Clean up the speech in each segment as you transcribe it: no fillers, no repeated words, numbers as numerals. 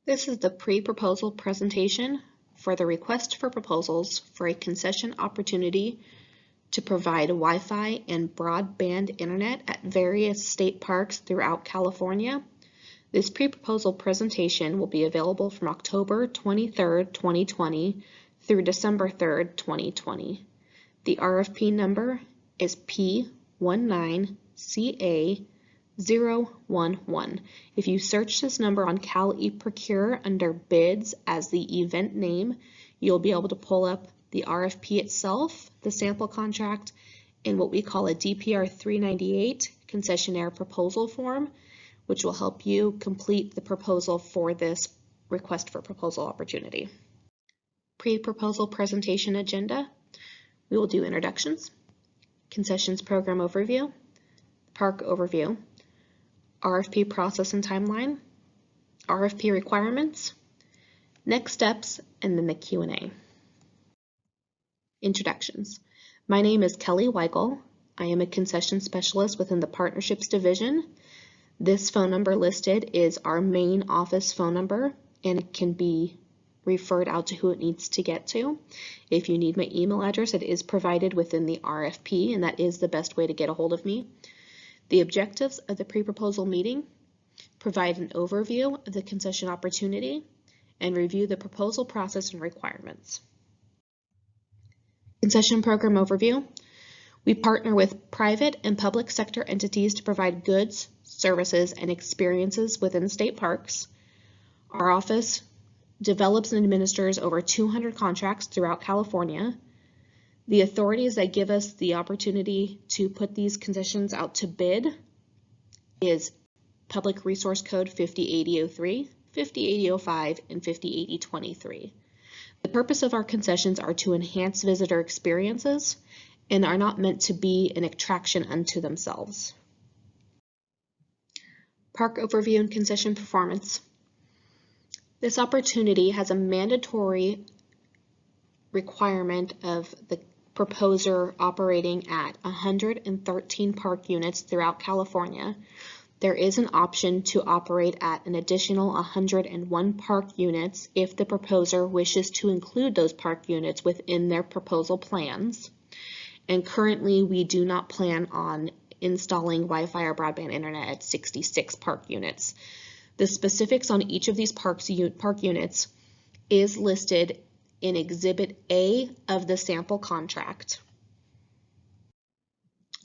This is the pre-proposal presentation for the request for proposals for a concession opportunity to provide Wi-Fi and broadband internet at various state parks throughout California. This pre-proposal presentation will be available from October 23rd, 2020 through December 3rd, 2020. The RFP number is P19CA011. If you search this number on Cal eProcure under bids as the event name, you'll be able to pull up the RFP itself, the sample contract, and what we call a DPR 398 concessionaire proposal form, which will help you complete the proposal for this request for proposal opportunity. Pre-proposal presentation agenda. We will do introductions, concessions program overview, park overview, RFP process and timeline, RFP requirements, next steps, and then the Q&A. Introductions. My name is Kelly Weigel. I am a concession specialist within the Partnerships Division. This phone number listed is our main office phone number, and it can be referred out to who it needs to get to. If you need my email address, it is provided within the RFP, and that is the best way to get a hold of me. The objectives of the pre-proposal meeting: provide an overview of the concession opportunity and review the proposal process and requirements. Concession program overview. We partner with private and public sector entities to provide goods, services, and experiences within state parks. Our office develops and administers over 200 contracts throughout California. The authorities that give us the opportunity to put these concessions out to bid is Public Resource Code 508003, 508005, and 508023. The purpose of our concessions are to enhance visitor experiences and are not meant to be an attraction unto themselves. Park overview and concession performance. This opportunity has a mandatory requirement of the proposer operating at 113 park units throughout California. There is an option to operate at an additional 101 park units if the proposer wishes to include those park units within their proposal plans. And currently, we do not plan on installing Wi-Fi or broadband internet at 66 park units. The specifics on each of these park units is listed in Exhibit A of the sample contract.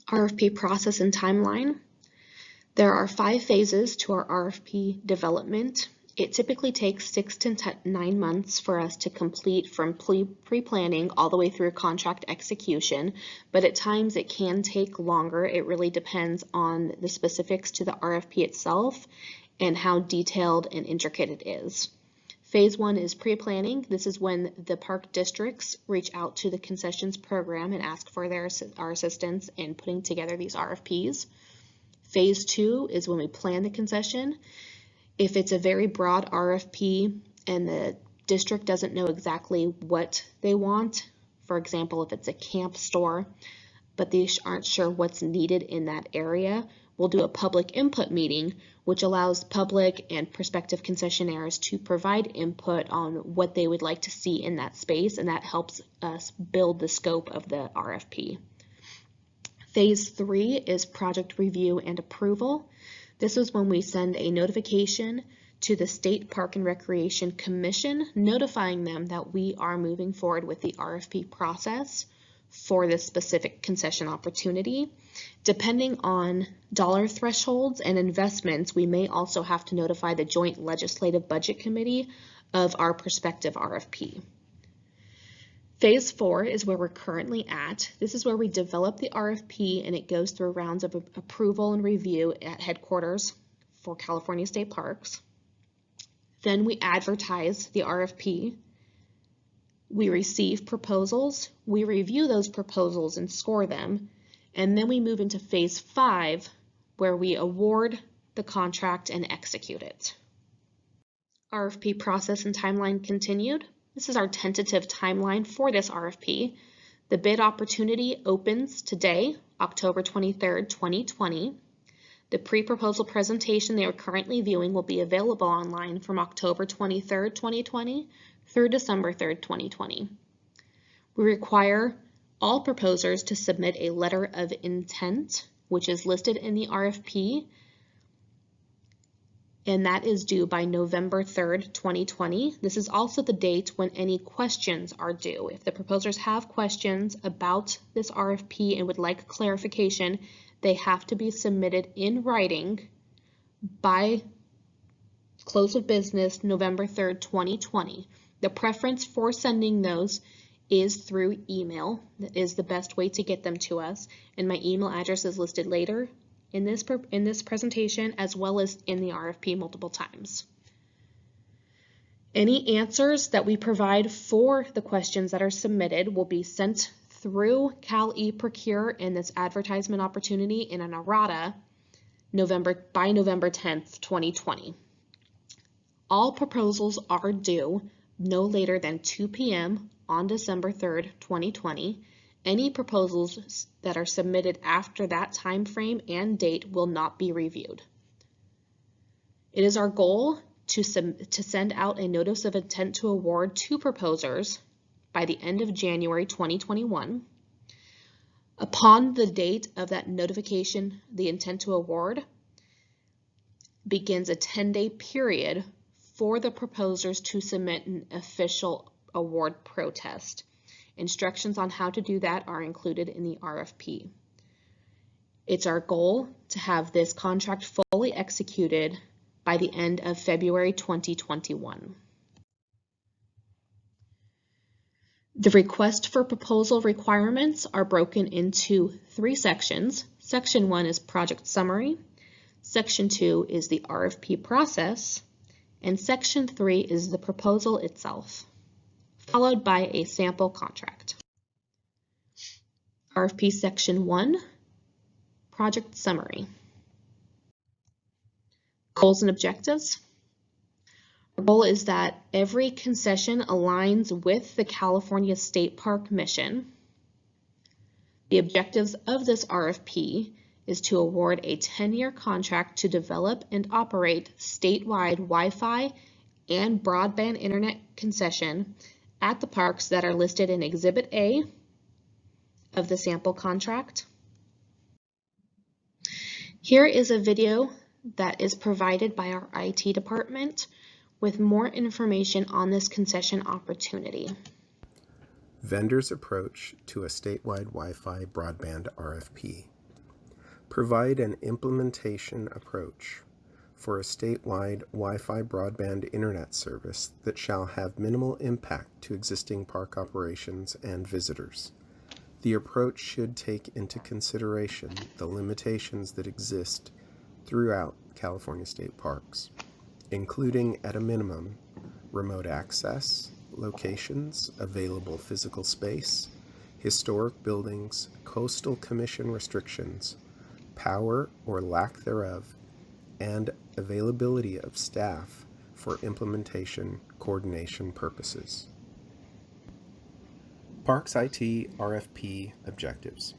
RFP process and timeline. There are 5 phases to our RFP development. It typically takes 6 to 9 months for us to complete from pre-planning all the way through contract execution, but at times it can take longer. It really depends on the specifics to the RFP itself and how detailed and intricate it is. Phase 1 is pre-planning. This is when the park districts reach out to the concessions program and ask for our assistance in putting together these RFPs. Phase 2 is when we plan the concession. If it's a very broad RFP and the district doesn't know exactly what they want, for example, if it's a camp store, but they aren't sure what's needed in that area, we'll do a public input meeting, which allows public and prospective concessionaires to provide input on what they would like to see in that space, and that helps us build the scope of the RFP. Phase 3 is project review and approval. This is when we send a notification to the State Park and Recreation Commission, notifying them that we are moving forward with the RFP process for this specific concession opportunity. Depending on dollar thresholds and investments, we may also have to notify the Joint Legislative Budget Committee of our prospective RFP. Phase 4 is where we're currently at. This is where we develop the RFP and it goes through rounds of approval and review at headquarters for California State Parks. Then we advertise the RFP. We receive proposals. We review those proposals and score them. And then we move into Phase 5 where we award the contract and execute it. RFP process and timeline continued. This is our tentative timeline for this RFP. The bid opportunity opens today, October 23rd, 2020. The pre-proposal presentation they are currently viewing will be available online from October 23rd, 2020 through December 3rd, 2020. We require all proposers to submit a letter of intent, which is listed in the RFP, and that is due by November 3rd, 2020. This is also the date when any questions are due. If the proposers have questions about this RFP and would like clarification, they have to be submitted in writing by close of business November 3rd, 2020. The preference for sending those is through email. That is the best way to get them to us, and my email address is listed later in this presentation, as well as in the RFP multiple times. Any answers that we provide for the questions that are submitted will be sent through Cal eProcure in this advertisement opportunity in an errata by November 10th, 2020. All proposals are due no later than 2 p.m. on December 3rd, 2020. Any proposals that are submitted after that time frame and date will not be reviewed. It is our goal to send out a notice of intent to award to proposers by the end of January 2021. Upon the date of that notification, the intent to award begins a 10-day period for the proposers to submit an official award protest. Instructions on how to do that are included in the RFP. It's our goal to have this contract fully executed by the end of February 2021. The request for proposal requirements are broken into 3 sections. Section 1 is project summary, Section 2 is the RFP process, and Section 3 is the proposal itself, followed by a sample contract. RFP Section 1, Project Summary. Goals and objectives. Our goal is that every concession aligns with the California State Park mission. The objectives of this RFP is to award a 10-year contract to develop and operate statewide Wi-Fi and broadband internet concession at the parks that are listed in Exhibit A of the sample contract. Here is a video that is provided by our IT department with more information on this concession opportunity. Vendor's approach to a statewide Wi-Fi broadband RFP. Provide an implementation approach for a statewide Wi-Fi broadband internet service that shall have minimal impact to existing park operations and visitors. The approach should take into consideration the limitations that exist throughout California state parks, including, at a minimum, remote access, locations, available physical space, historic buildings, coastal commission restrictions, power or lack thereof, and availability of staff for implementation coordination purposes. Parks IT RFP objectives.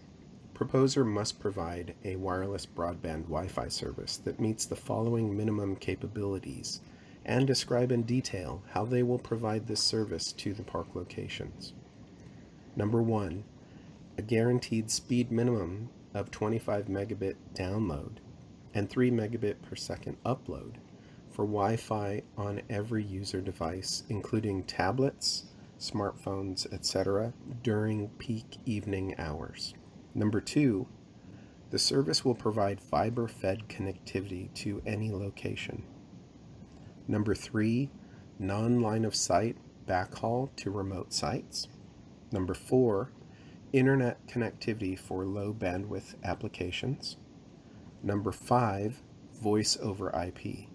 Proposer must provide a wireless broadband Wi-Fi service that meets the following minimum capabilities and describe in detail how they will provide this service to the park locations. Number 1, a guaranteed speed minimum of 25 megabit download and 3 megabit per second upload for Wi-Fi on every user device, including tablets, smartphones, etc., during peak evening hours. Number 2, the service will provide fiber-fed connectivity to any location. Number 3, non-line of sight backhaul to remote sites. Number 4, internet connectivity for low bandwidth applications. Number 5, voice over IP.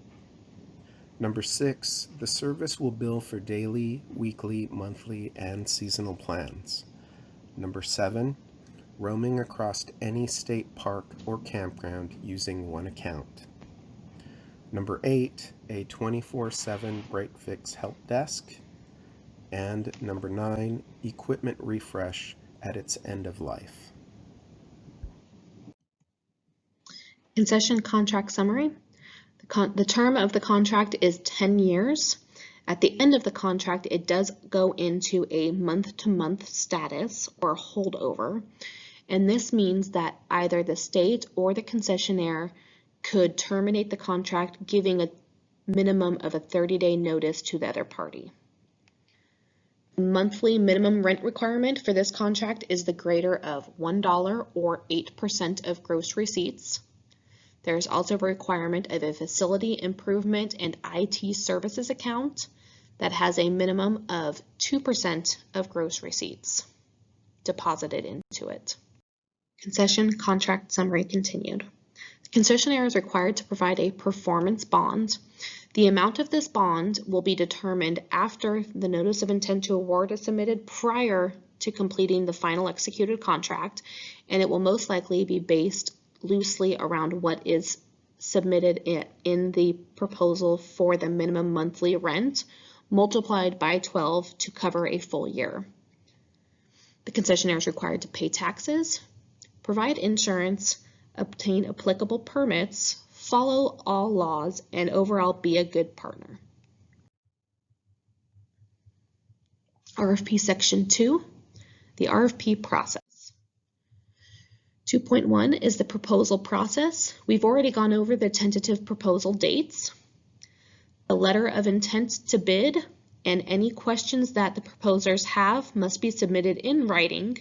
Number 6, the service will bill for daily, weekly, monthly, and seasonal plans. Number 7, roaming across any state park or campground using one account. Number 8, a 24/7 break-fix help desk. And number 9, equipment refresh at its end of life. Concession contract summary. The term of the contract is 10 years. At the end of the contract, it does go into a month-to-month status or holdover, and this means that either the state or the concessionaire could terminate the contract, giving a minimum of a 30-day notice to the other party. The monthly minimum rent requirement for this contract is the greater of $1 or 8% of gross receipts. There's also a requirement of a facility improvement and IT services account that has a minimum of 2% of gross receipts deposited into it. Concession contract summary continued. The concessionaire is required to provide a performance bond. The amount of this bond will be determined after the notice of intent to award is submitted prior to completing the final executed contract, and it will most likely be based loosely around what is submitted in the proposal for the minimum monthly rent multiplied by 12 to cover a full year. The concessionaire is required to pay taxes, provide insurance, obtain applicable permits, follow all laws, and overall be a good partner. RFP Section 2, the RFP process. 2.1 is the proposal process. We've already gone over the tentative proposal dates, the letter of intent to bid, and any questions that the proposers have must be submitted in writing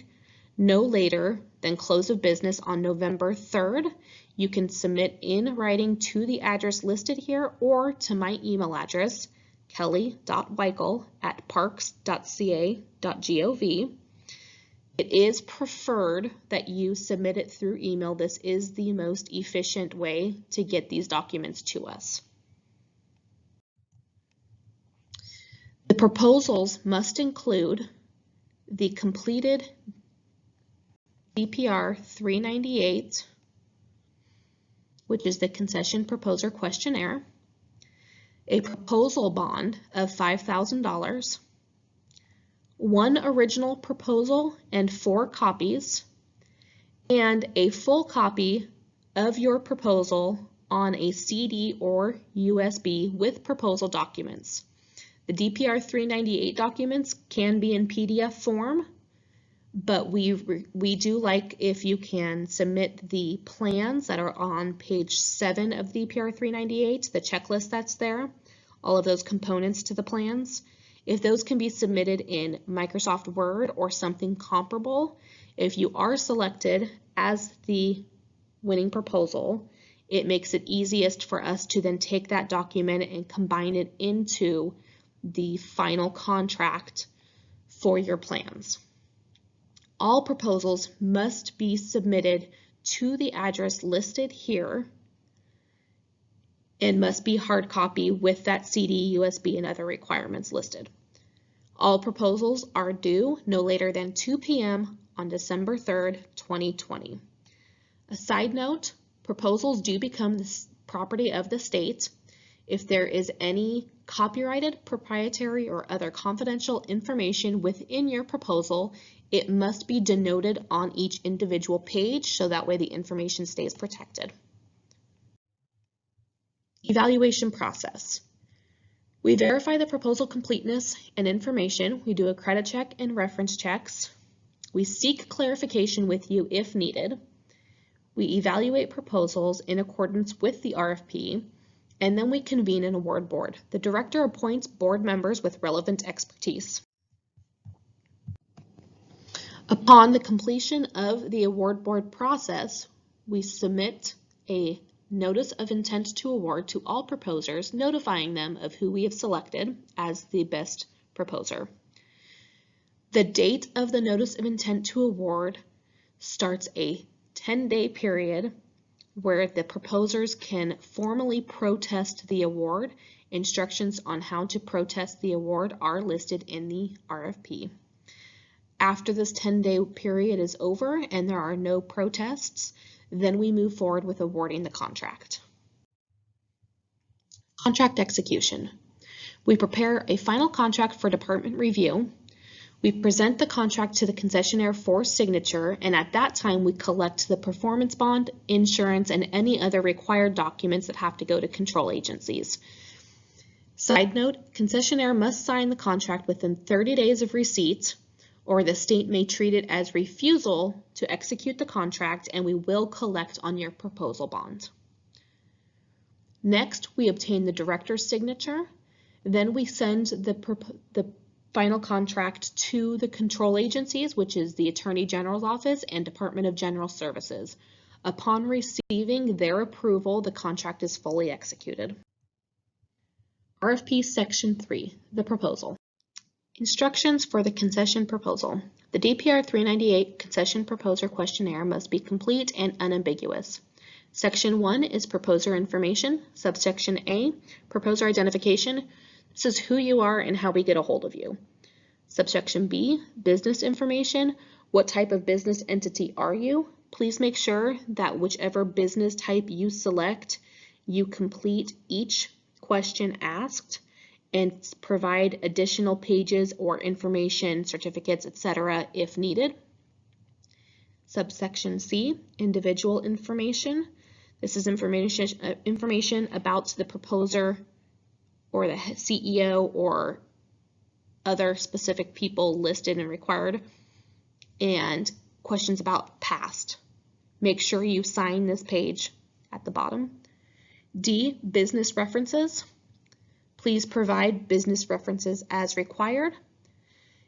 no later than close of business on November 3rd. You can submit in writing to the address listed here or to my email address, kelly.weichel@parks.ca.gov. It is preferred that you submit it through email. This is the most efficient way to get these documents to us. The proposals must include the completed DPR 398, which is the concession proposer questionnaire, a proposal bond of $5,000, one original proposal and 4 copies, and a full copy of your proposal on a CD or USB with proposal documents. The DPR 398 documents can be in PDF form, but we do like if you can submit the plans that are on page 7 of the DPR 398, the checklist that's there, all of those components to the plans. If those can be submitted in Microsoft Word or something comparable, if you are selected as the winning proposal, it makes it easiest for us to then take that document and combine it into the final contract for your plans. All proposals must be submitted to the address listed here and must be hard copy with that CD, USB, and other requirements listed. All proposals are due no later than 2 p.m. on December 3rd, 2020. A side note, proposals do become the property of the state. If there is any copyrighted, proprietary, or other confidential information within your proposal, it must be denoted on each individual page so that way the information stays protected. Evaluation process. We verify the proposal completeness and information. We do a credit check and reference checks. We seek clarification with you if needed. We evaluate proposals in accordance with the RFP, and then we convene an award board. The director appoints board members with relevant expertise. Upon the completion of the award board process, we submit a notice of intent to award to all proposers, notifying them of who we have selected as the best proposer. The date of the notice of intent to award starts a 10-day period where the proposers can formally protest the award. Instructions on how to protest the award are listed in the RFP. After this 10-day period is over and there are no protests, then we move forward with awarding the contract. Contract execution. We prepare a final contract for department review. We present the contract to the concessionaire for signature, and at that time we collect the performance bond, insurance, and any other required documents that have to go to control agencies. Side note, concessionaire must sign the contract within 30 days of receipt, or the state may treat it as refusal to execute the contract, and we will collect on your proposal bond. Next, we obtain the director's signature. Then we send the final contract to the control agencies, which is the Attorney General's Office and Department of General Services. Upon receiving their approval, the contract is fully executed. RFP Section 3, the proposal. Instructions for the concession proposal. The DPR 398 concession proposer questionnaire must be complete and unambiguous. Section 1 is proposer information. Subsection A, proposer identification. This is who you are and how we get a hold of you. Subsection B, business information. What type of business entity are you? Please make sure that whichever business type you select, you complete each question asked and provide additional pages or information, certificates, etc. if needed. Subsection C, individual information. This is information about the proposer or the CEO or other specific people listed and required, and questions about past. Make sure you sign this page at the bottom. D, business references. Please provide business references as required.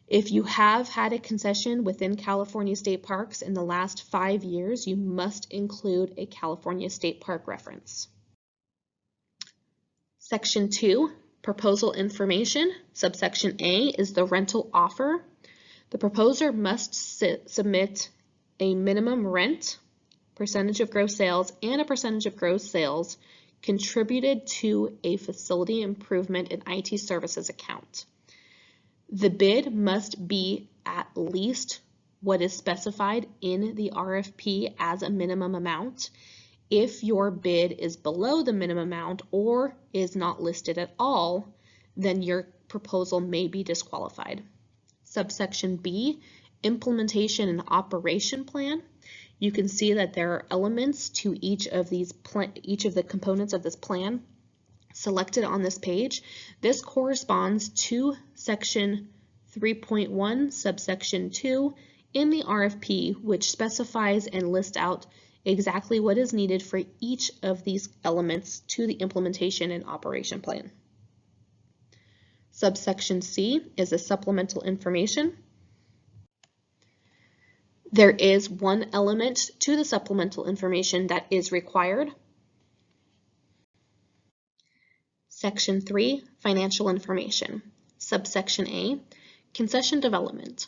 If you have had a concession within California State Parks in the last 5 years, you must include a California State Park reference. Section 2, proposal information. Subsection A is the rental offer. The proposer must submit a minimum rent, percentage of gross sales, and a percentage of gross sales contributed to a facility improvement and IT services account. The bid must be at least what is specified in the RFP as a minimum amount. If your bid is below the minimum amount or is not listed at all, then your proposal may be disqualified. Subsection B, implementation and operation plan. You can see that there are elements to each of the components of this plan selected on this page. This corresponds to section 3.1 subsection 2 in the RFP, which specifies and lists out exactly what is needed for each of these elements to the implementation and operation plan. Subsection C is the supplemental information. There is one element to the supplemental information that is required. Section 3, financial information. Subsection A, concession development.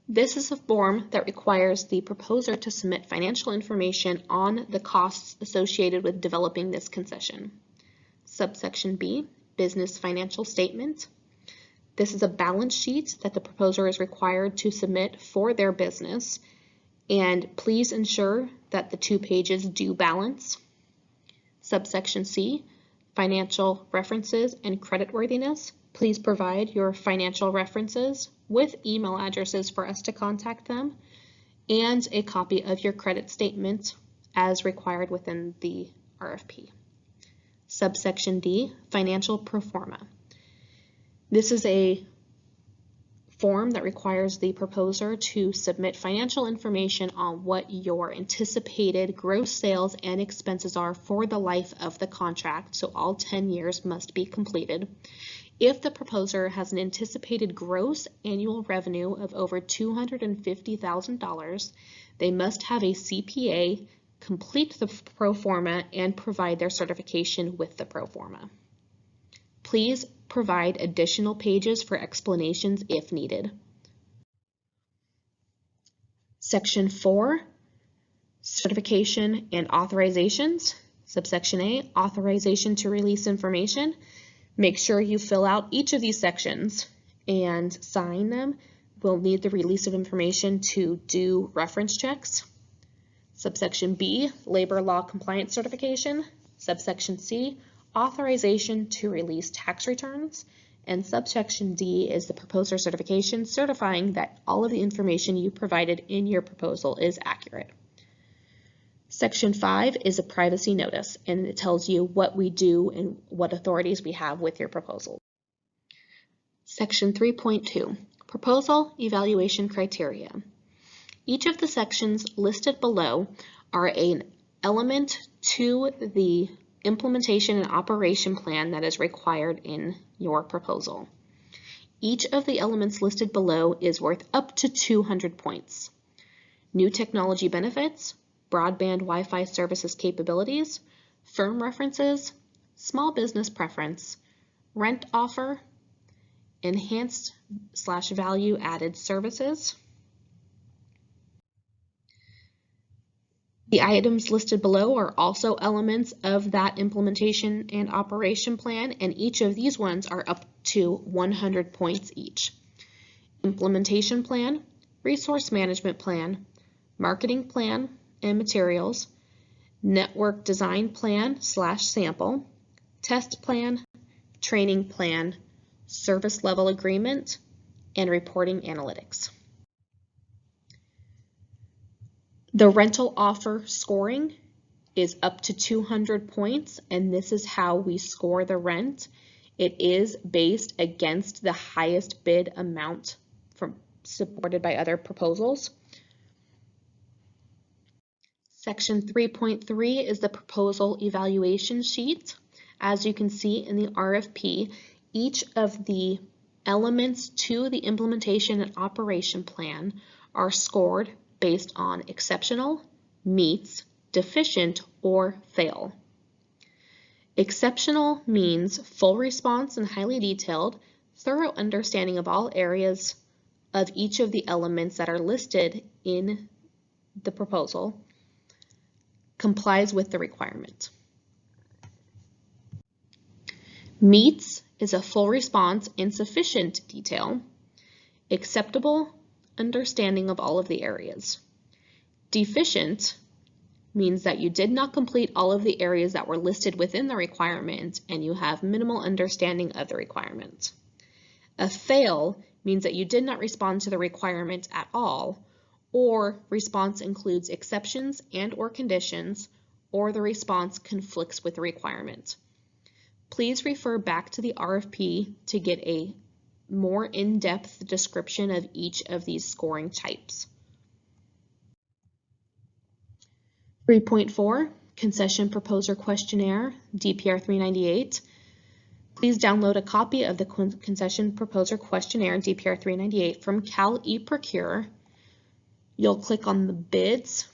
This is a form that requires the proposer to submit financial information on the costs associated with developing this concession. Subsection B, business financial statement. This is a balance sheet that the proposer is required to submit for their business, and please ensure that the 2 pages do balance. Subsection C, financial references and creditworthiness. Please provide your financial references with email addresses for us to contact them and a copy of your credit statement as required within the RFP. Subsection D, financial pro forma. This is a form that requires the proposer to submit financial information on what your anticipated gross sales and expenses are for the life of the contract, so all 10 years must be completed. If the proposer has an anticipated gross annual revenue of over $250,000, they must have a CPA, complete the pro forma, and provide their certification with the pro forma. Please provide additional pages for explanations if needed. Section 4, certification and authorizations. Subsection A, authorization to release information. Make sure you fill out each of these sections and sign them. We'll need the release of information to do reference checks. Subsection B, labor law compliance certification. Subsection C, authorization to release tax returns. And subsection D is the proposer certification, certifying that all of the information you provided in your proposal is accurate. Section 5 is a privacy notice, and it tells you what we do and what authorities we have with your proposal. Section 3.2, proposal evaluation criteria. Each of the sections listed below are an element to the implementation and operation plan that is required in your proposal. Each of the elements listed below is worth up to 200 points. New technology benefits, broadband Wi-Fi services capabilities, firm references, small business preference, rent offer, enhanced/value added services. The items listed below are also elements of that implementation and operation plan, and each of these ones are up to 100 points each. Implementation plan, resource management plan, marketing plan and materials, network design plan/sample, test plan, training plan, service level agreement, and reporting analytics. The rental offer scoring is up to 200 points, and this is how we score the rent. It is based against the highest bid amount supported by other proposals. Section 3.3 is the proposal evaluation sheet. As you can see in the RFP, each of the elements to the implementation and operation plan are scored based on exceptional, meets, deficient, or fail. Exceptional means full response and highly detailed, thorough understanding of all areas of each of the elements that are listed in the proposal, complies with the requirement. Meets is a full response in sufficient detail, acceptable understanding of all of the areas. Deficient means that you did not complete all of the areas that were listed within the requirement and you have minimal understanding of the requirement. A fail means that you did not respond to the requirement at all, or response includes exceptions and/or conditions, or the response conflicts with the requirement. Please refer back to the RFP to get a more in-depth description of each of these scoring types. 3.4, Concession Proposer Questionnaire, DPR 398. Please download a copy of the Concession Proposer Questionnaire, DPR 398, from Cal eProcure. You'll click on the Bids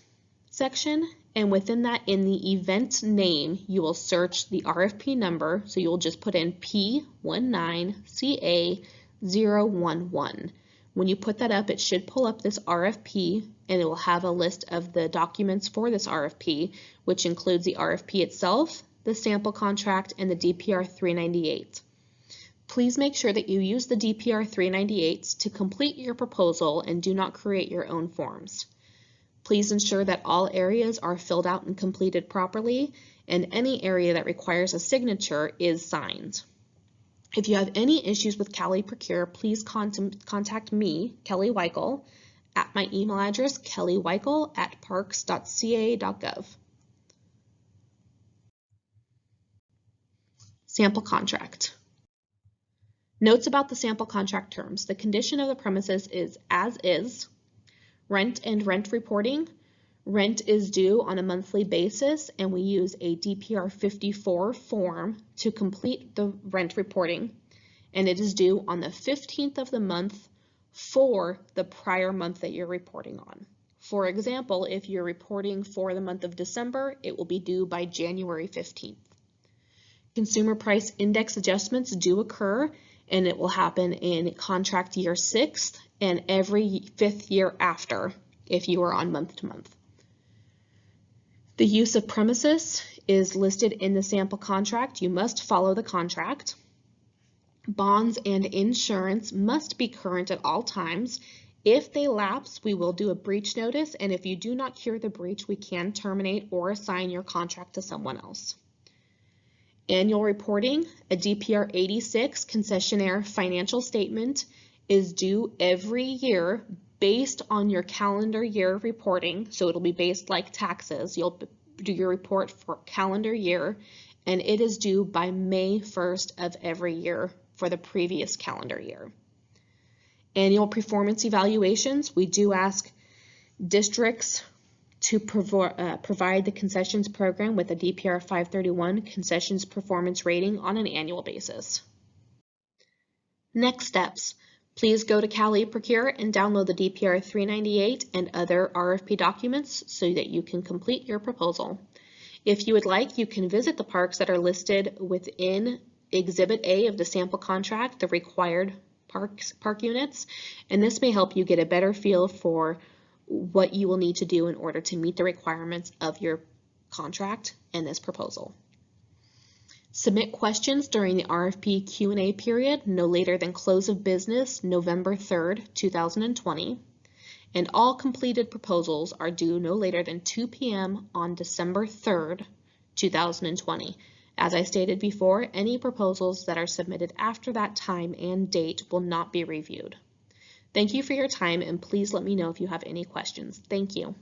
section, and within that, in the event name, you will search the RFP number, so you'll just put in P19CA011. When you put that up, it should pull up this RFP, and it will have a list of the documents for this RFP, which includes the RFP itself, the sample contract, and the DPR 398. Please make sure that you use the DPR 398s to complete your proposal and do not create your own forms. Please ensure that all areas are filled out and completed properly, and any area that requires a signature is signed. If you have any issues with Cal eProcure, please contact me, Kelly Weichel, at my email address, kellyweichel@parks.ca.gov. Sample contract. Notes about the sample contract terms. The condition of the premises is as is. Rent and rent reporting. Rent is due on a monthly basis, and we use a DPR 54 form to complete the rent reporting, and it is due on the 15th of the month for the prior month that you're reporting on. For example, if you're reporting for the month of December, it will be due by January 15th. Consumer price index adjustments do occur, and it will happen in contract year 6 and every 5th year after if you are on month to month. The use of premises is listed in the sample contract. You must follow the contract. Bonds and insurance must be current at all times. If they lapse, we will do a breach notice, and if you do not cure the breach, we can terminate or assign your contract to someone else. Annual reporting, a DPR 86 concessionaire financial statement is due every year based on your calendar year reporting. So it'll be based like taxes. You'll do your report for calendar year, and it is due by May 1st of every year for the previous calendar year. Annual performance evaluations, we do ask districts to provide the concessions program with a DPR 531 concessions performance rating on an annual basis. Next steps. Please go to Cal eProcure and download the DPR 398 and other RFP documents so that you can complete your proposal. If you would like, you can visit the parks that are listed within Exhibit A of the sample contract, the required park units, and this may help you get a better feel for what you will need to do in order to meet the requirements of your contract and this proposal. Submit questions during the RFP Q&A period no later than close of business November 3rd, 2020, and all completed proposals are due no later than 2 p.m. on December 3rd, 2020. As I stated before, any proposals that are submitted after that time and date will not be reviewed. Thank you for your time, and please let me know if you have any questions. Thank you.